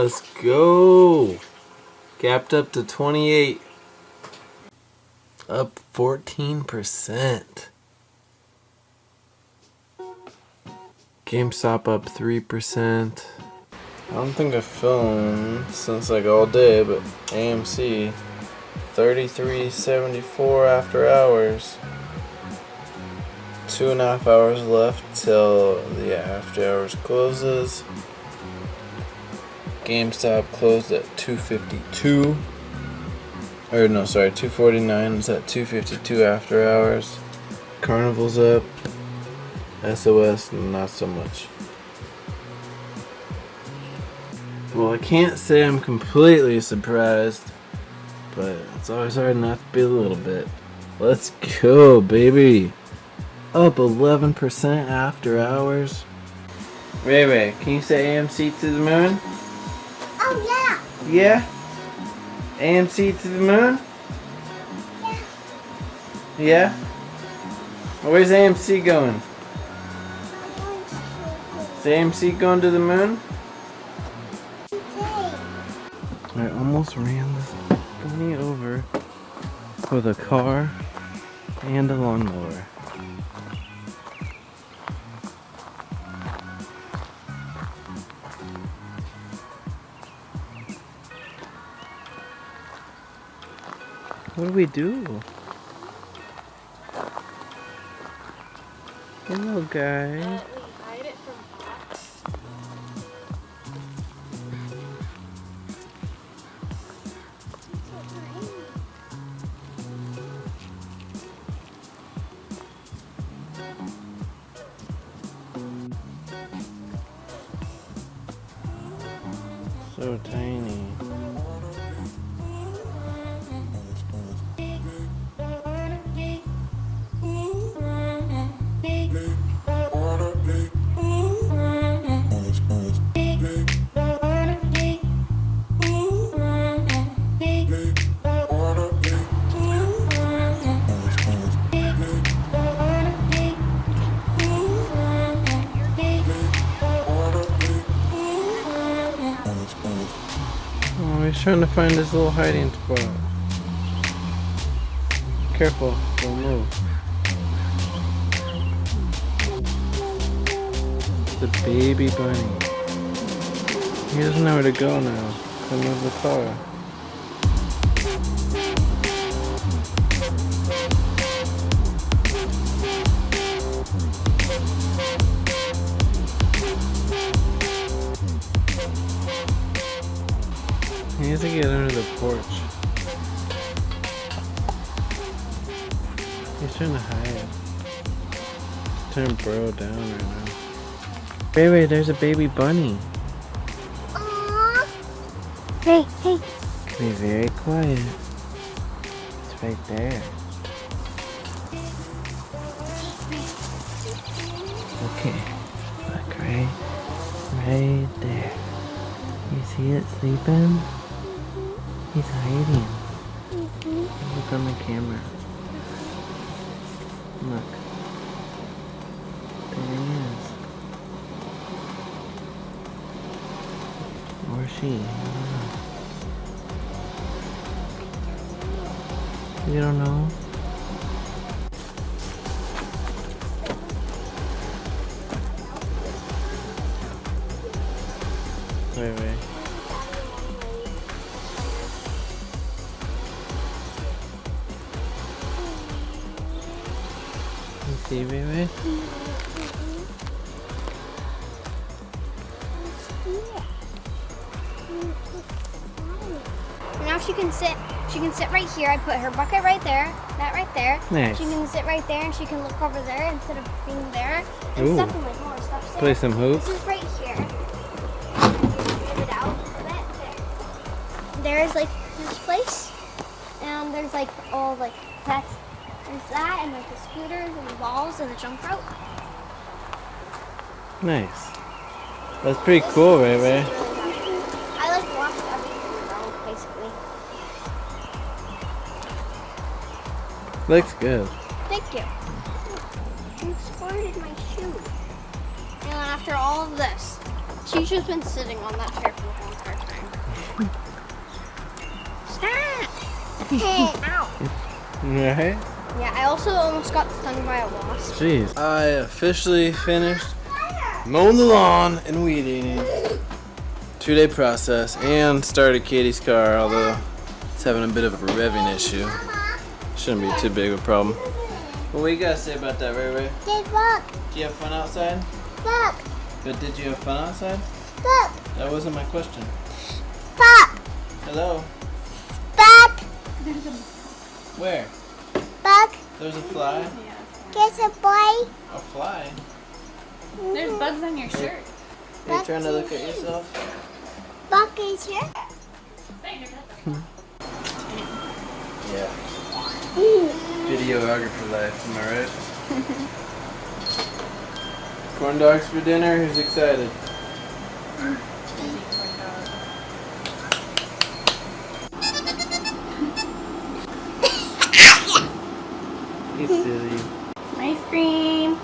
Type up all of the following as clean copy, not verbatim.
Let's go. Gapped up to 28. Up 14%. GameStop up 3%. I don't think I've filmed since like all day, but AMC 33.74 after hours. 2.5 hours left till the after hours closes. GameStop closed at 2:52. Or no, sorry, 2:49. It's at 2:52 after hours. Carnival's up. SOS, not so much. Well, I can't say I'm completely surprised, but it's always hard not to be a little bit. Let's go, baby. Up 11% after hours. Ray Ray, can you say AMC to the moon? Oh, yeah. Yeah? AMC to the moon? Yeah. Yeah? Where's AMC going? Is AMC going to the moon? I almost ran this bunny over with a car and a lawnmower. What do we do? Hello, guy. We hide it from cats. So tiny. Oh, he's trying to find his little hiding spot. Careful, don't move. The baby bunny. He doesn't know where to go now. He'll move the car. He needs to get under the porch. He's trying to hide. Turn bro down right now. Wait, there's a baby bunny. Aww. Hey. Be very quiet. It's right there. Okay. Look right there. You see it sleeping? He's hiding. Look on the camera. Look. There he is. Or she. I don't know. You don't know? Wait. You see, baby? Now she can sit. She can sit right here. I put her bucket right there. That right there. Nice. She can sit right there, and she can look over there instead of being there. And Ooh. stuff and like more stuff. Play some hoops. This is right here. Get it out a bit. There is like this place, and there's like all like pets. There's that, and like the scooters and the balls and the jump rope. Nice. That's pretty cool, baby. I like watching everything around, basically. Looks good. Thank you. You squirted my shoe. And after all of this, She's just been sitting on that chair for the whole entire time. Stop! Ow. Right? Yeah, I also almost got stung by a wasp. Jeez. I officially finished mowing the lawn and weed eating. 2-day process, and started Katie's car, although it's having a bit of a revving issue. Shouldn't be too big of a problem. Well, what you gotta say about that, Ray Ray? Did look. Did you have fun outside? Look. But did you have fun outside? Look. That wasn't my question. Look. Hello? Look. Where? Look. There's a fly? There's a boy. A fly? There's bugs on your shirt. Are you trying to look at yourself? Buck is here. Yeah. Videographer life, am I right? Corn dogs for dinner? Who's excited? He's silly. Ice cream.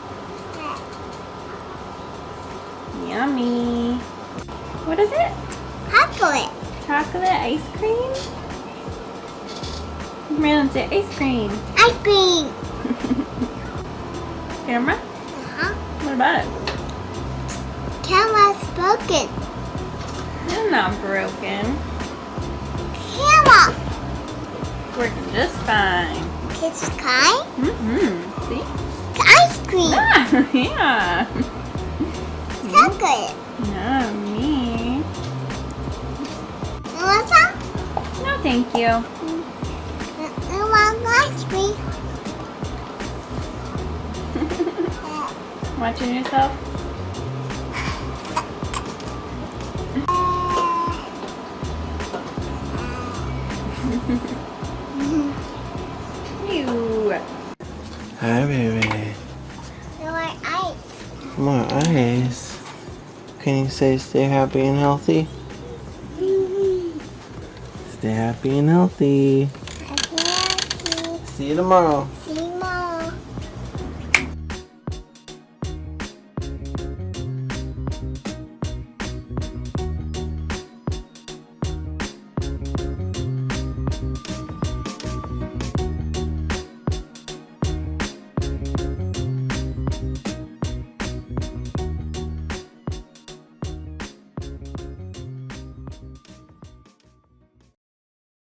Yummy. What is it? Chocolate. Chocolate ice cream? Marilyn, say ice cream. Ice cream. Camera? Uh-huh. What about it? Camera's broken. It's not broken. Camera. Working just fine. Kids sky. Mm-hmm. See? Ice cream. Ah, yeah. Chocolate. Yummy. You want some? No, thank you. You want ice cream? Watching yourself? You. Hi, baby. You want ice? More ice. Can you say stay happy and healthy? Stay happy and healthy. Happy. See you tomorrow. See